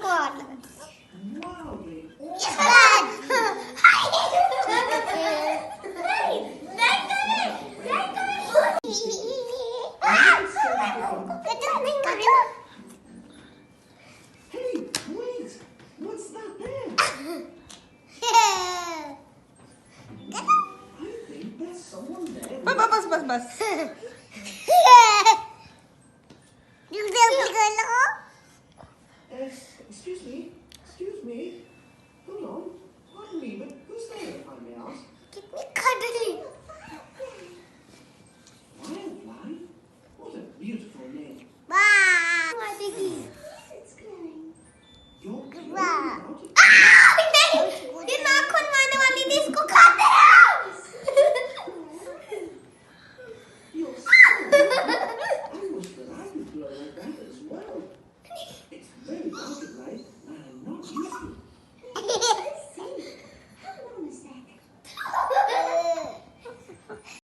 Wow, baby. Hey, wait. What's that there? I think there's someone there. बस बस बस बस